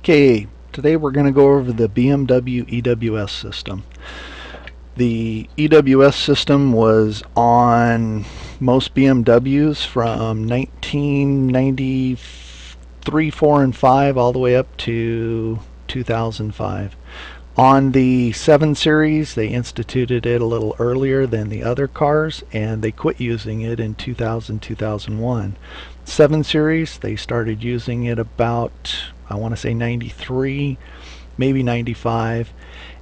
Okay, today we're going to go over the BMW EWS system. The EWS system was on most BMWs from 1993, 4, and 5 all the way up to 2005. On the 7 Series, they instituted it a little earlier than the other cars, and they quit using it in 2000, 2001. 7 Series, they started using it about, I want to say 93, maybe 95,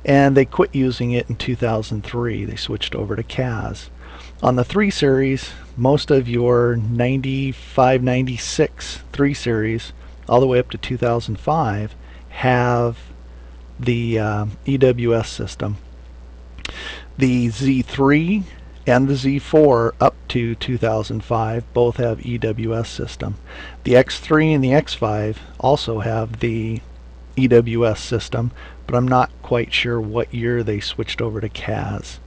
and they quit using it in 2003. They switched over to CAS. On the 3 Series, most of your 95, 96 3 Series, all the way up to 2005, have the EWS system. The Z3 and the Z4 up to 2005 both have EWS system. The X3 and the X5 also have the EWS system, but I'm not quite sure what year they switched over to CAS.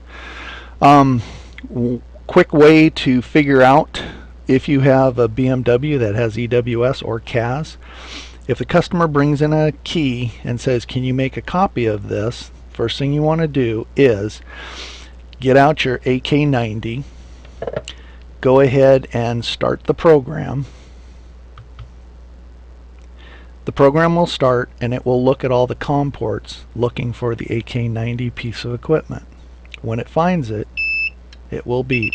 Quick way to figure out if you have a BMW that has EWS or CAS. If the customer brings in a key and says, can you make a copy of this, first thing you want to do is get out your AK90, go ahead and start the program. The program will start and it will look at all the COM ports looking for the AK90 piece of equipment. When it finds it, it will beep.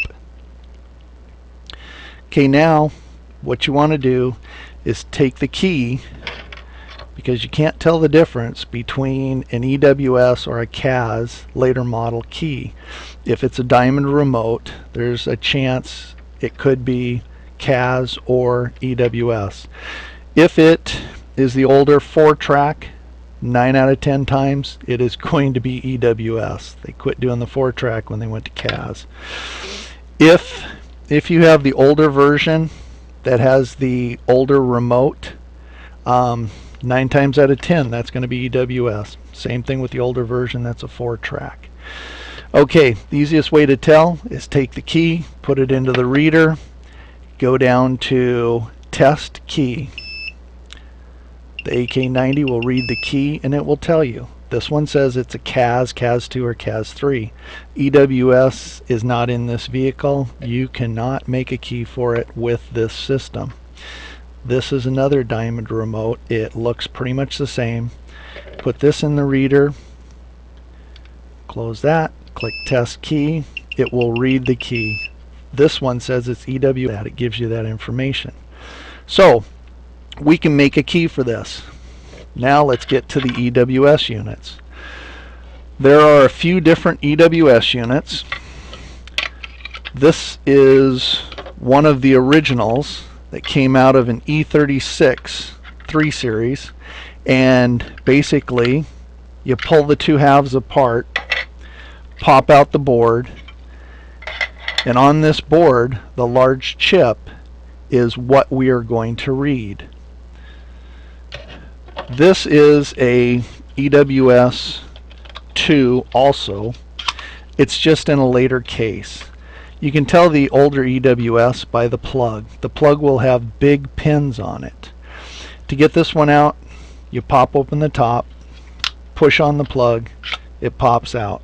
Okay, now what you want to do is take the key, because you can't tell the difference between an EWS or a CAS later model key. If it's a diamond remote, there's a chance it could be CAS or EWS. If it is the older 4-track, 9 out of 10 times it is going to be EWS. They quit doing the 4-track when they went to CAS. If you have the older version that has the older remote, 9 times out of 10 that's going to be EWS. Same thing with the older version, that's a 4-track. Okay, the easiest way to tell is take the key, put it into the reader, go down to test key. The AK90 will read the key and it will tell you. This one says it's a CAS, CAS2, or CAS3. EWS is not in this vehicle. You cannot make a key for it with this system. This is another diamond remote. It looks pretty much the same. Put this in the reader, close that, click test key. It will read the key. This one says it's EWS. It gives you that information. So we can make a key for this. Now let's get to the EWS units. There are a few different EWS units. This is one of the originals that came out of an E36 3 Series, and basically you pull the two halves apart, pop out the board, and on this board the large chip is what we are going to read. This is a EWS 2 also. It's just in a later case. You can tell the older EWS by the plug. The plug will have big pins on it. To get this one out, you pop open the top, push on the plug, it pops out.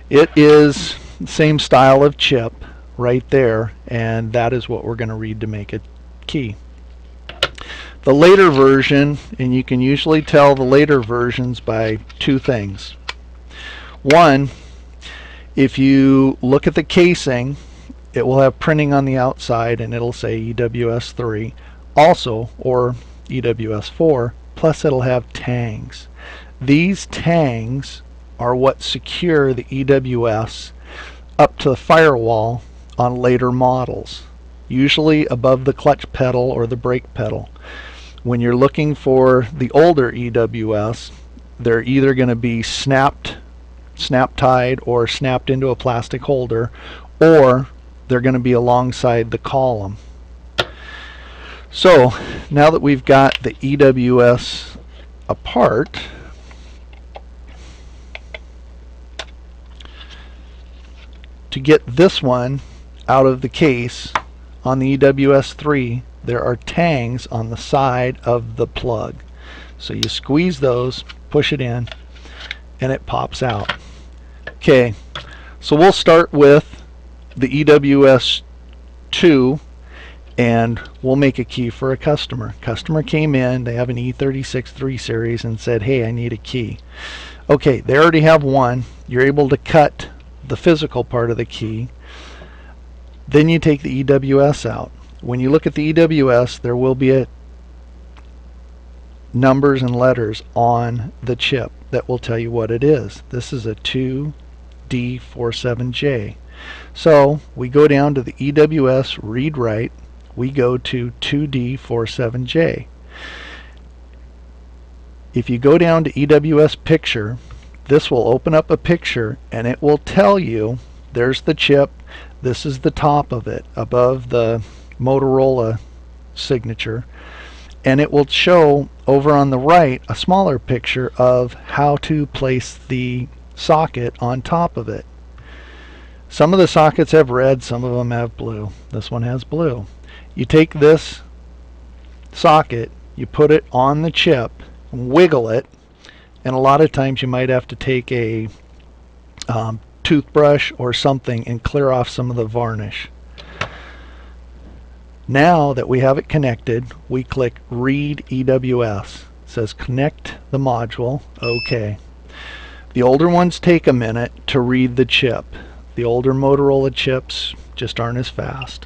It is the same style of chip right there, and that is what we're going to read to make a key. The later version, and you can usually tell the later versions by two things. One, if you look at the casing, it will have printing on the outside and it'll say EWS 3 also, or EWS 4, plus it'll have tangs. These tangs are what secure the EWS up to the firewall on later models, usually above the clutch pedal or the brake pedal. When you're looking for the older EWS, they're either going to be snap tied or snapped into a plastic holder, or they're going to be alongside the column. So now that we've got the EWS apart, to get this one out of the case on the EWS 3, there are tangs on the side of the plug. So you squeeze those, push it in, and it pops out. Okay, so we'll start with the EWS2, and we'll make a key for a customer. Customer came in, they have an E36 3 series and said, hey, I need a key. Okay, they already have one. You're able to cut the physical part of the key. Then you take the EWS out. When you look at the EWS, there will be numbers and letters on the chip that will tell you what it is. This is a 2D47J. So we go down to the EWS read write. We go to 2D47J. If you go down to EWS picture, this will open up a picture and it will tell you there's the chip. This is the top of it above the Motorola signature, and it will show over on the right a smaller picture of how to place the socket on top of it. Some of the sockets have red, some of them have blue. This one has blue. You take this socket, you put it on the chip, wiggle it, and a lot of times you might have to take a toothbrush or something and clear off some of the varnish. Now that we have it connected, we click Read EWS. It says connect the module. OK. The older ones take a minute to read the chip. The older Motorola chips just aren't as fast.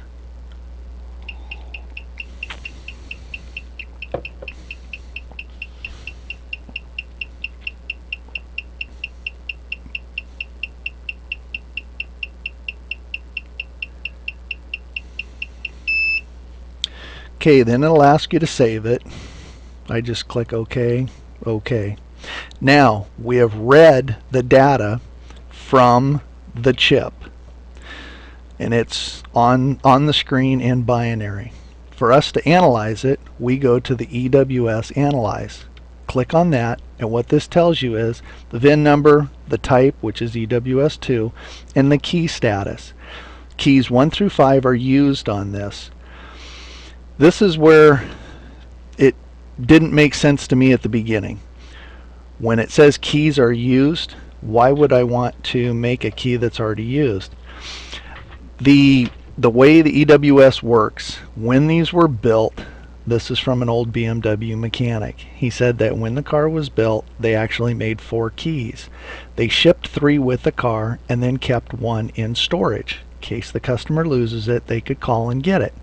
Okay, then it'll ask you to save it. I just click OK, OK. Now we have read the data from the chip, and it's on the screen in binary. For us to analyze it, we go to the EWS Analyze. Click on that, and what this tells you is the VIN number, the type, which is EWS2, and the key status. Keys 1 through 5 are used on this. This is where it didn't make sense to me at the beginning. When it says keys are used, why would I want to make a key that's already used? The way the EWS works, when these were built, this is from an old BMW mechanic. He said that when the car was built, they actually made 4 keys. They shipped 3 with the car and then kept 1 in storage. In case the customer loses it, they could call and get it.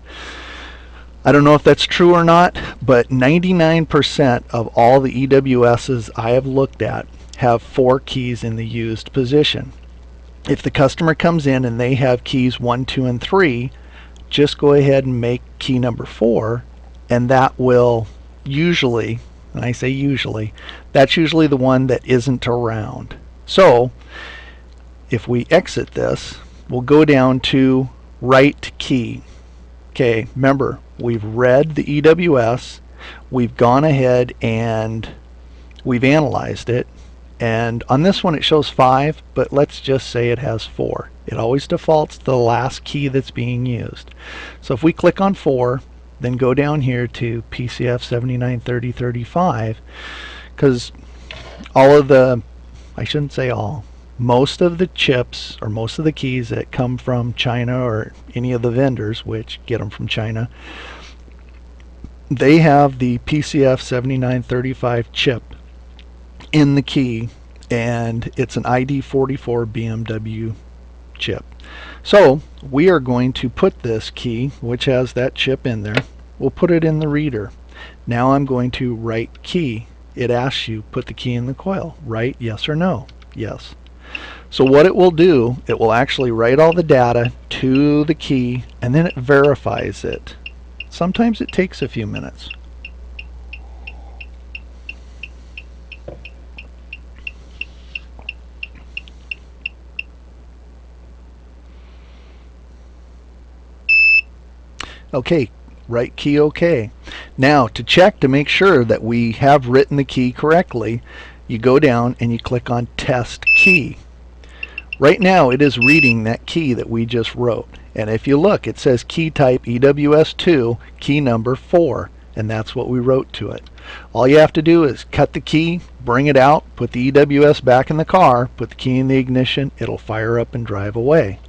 I don't know if that's true or not, but 99% of all the EWSs I have looked at have 4 keys in the used position. If the customer comes in and they have keys 1, 2, and 3, just go ahead and make key number 4, and that will usually, and I say usually, that's usually the one that isn't around. So if we exit this, we'll go down to write key. Okay, remember, we've read the EWS, we've gone ahead and we've analyzed it, and on this one it shows 5, but let's just say it has 4. It always defaults to the last key that's being used. So if we click on 4, then go down here to PCF 793035, because all of the, I shouldn't say all, most of the chips or most of the keys that come from China or any of the vendors which get them from China, they have the PCF 7935 chip in the key, and it's an ID44 BMW chip. So we are going to put this key, which has that chip in there, we'll put it in the reader. Now I'm going to write key. It asks you put the key in the coil. Write yes or no. Yes. So what it will do, it will actually write all the data to the key and then it verifies it. Sometimes it takes a few minutes. Okay, write key OK. Now to check to make sure that we have written the key correctly, you go down and you click on test key. Right now it is reading that key that we just wrote, and if you look, it says key type EWS2, key number 4, and that's what we wrote to it. All you have to do is cut the key, bring it out, put the EWS back in the car, put the key in the ignition, it'll fire up and drive away.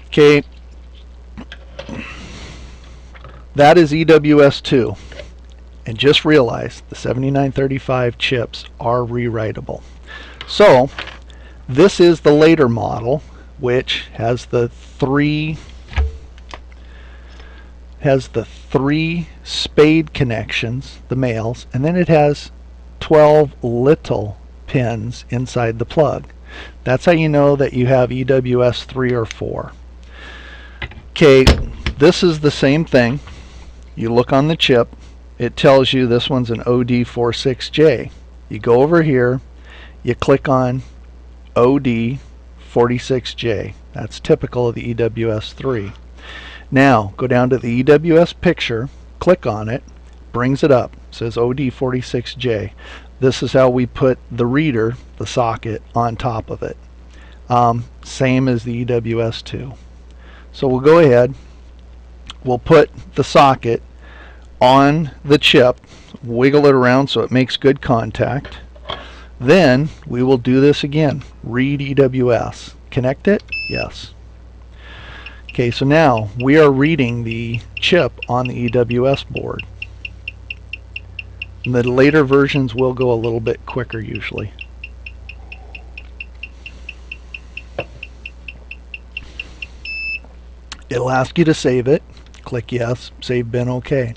Okay, that is EWS2. And just realize the 7935 chips are rewritable. So this is the later model, which has the three spade connections, the males, and then it has 12 little pins inside the plug. That's how you know that you have EWS 3 or 4. Okay, this is the same thing. You look on the chip, it tells you this one's an OD46J. You go over here, you click on OD46J. That's typical of the EWS 3. Now go down to the EWS picture, click on it, brings it up, says OD46J. This is how we put the reader, the socket, on top of it. Same as the EWS 2. So we'll go ahead, we'll put the socket on the chip, wiggle it around so it makes good contact. Then we will do this again. Read EWS. Connect it? Yes. Okay, so now we are reading the chip on the EWS board. And the later versions will go a little bit quicker usually. It'll ask you to save it. Click yes, save bin, OK.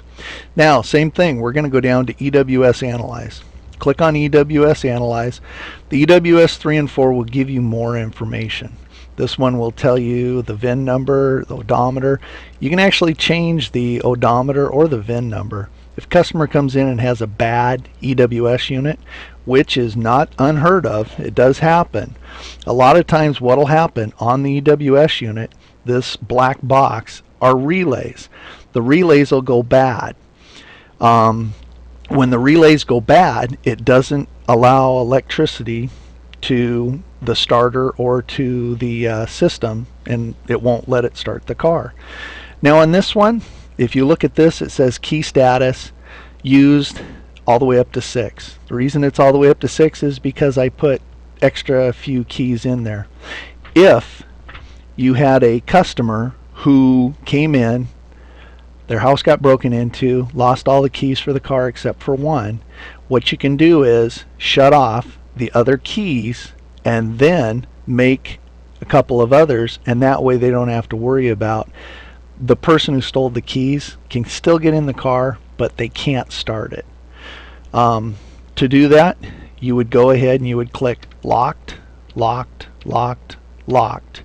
Now, same thing, we're going to go down to EWS Analyze. Click on EWS Analyze. The EWS 3 and 4 will give you more information. This one will tell you the VIN number, the odometer. You can actually change the odometer or the VIN number. If a customer comes in and has a bad EWS unit, which is not unheard of, it does happen. A lot of times what will happen on the EWS unit, this black box, are relays. The relays will go bad. When the relays go bad, it doesn't allow electricity to the starter or to the system, and it won't let it start the car. Now on this one, if you look at this, it says key status used all the way up to 6. The reason it's all the way up to 6 is because I put extra few keys in there. If you had a customer who came in, their house got broken into, lost all the keys for the car except for one, what you can do is shut off the other keys and then make a couple of others, and that way they don't have to worry about the person who stole the keys can still get in the car, but they can't start it. To do that, you would go ahead and you would click locked, locked, locked, locked.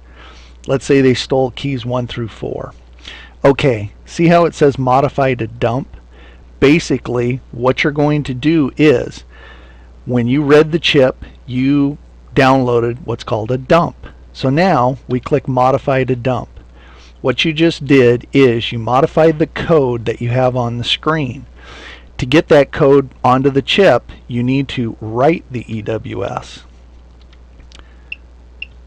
Let's say they stole keys 1 through 4. Okay, see how it says modify to dump? Basically, what you're going to do is, when you read the chip, you downloaded what's called a dump. So now we click modify to dump. What you just did is you modified the code that you have on the screen. To get that code onto the chip, you need to write the EWS.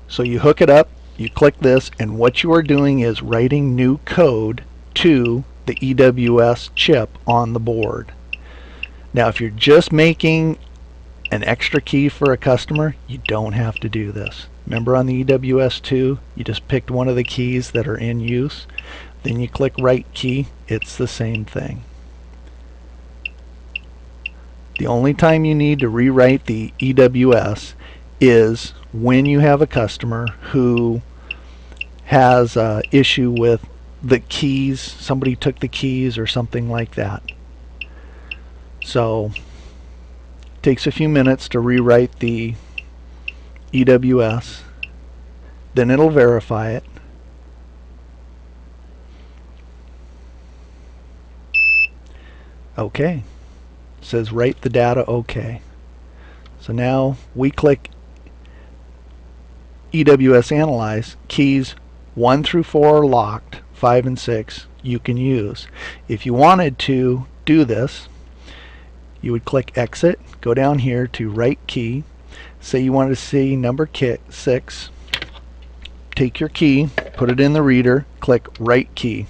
So you hook it up, you click this, and what you are doing is writing new code to the EWS chip on the board. Now if you're just making an extra key for a customer, you don't have to do this. Remember on the EWS2, you just picked one of the keys that are in use, then you click write key. It's the same thing. The only time you need to rewrite the EWS is when you have a customer who has an issue with the keys, somebody took the keys or something like that. So it takes a few minutes to rewrite the EWS, then it'll verify it. Okay, it says write the data okay. So now we click EWS Analyze. Keys 1 through 4 are locked, 5 and 6 you can use. If you wanted to do this, you would click exit, go down here to write key, say you wanted to see number 6, take your key, put it in the reader, click write key.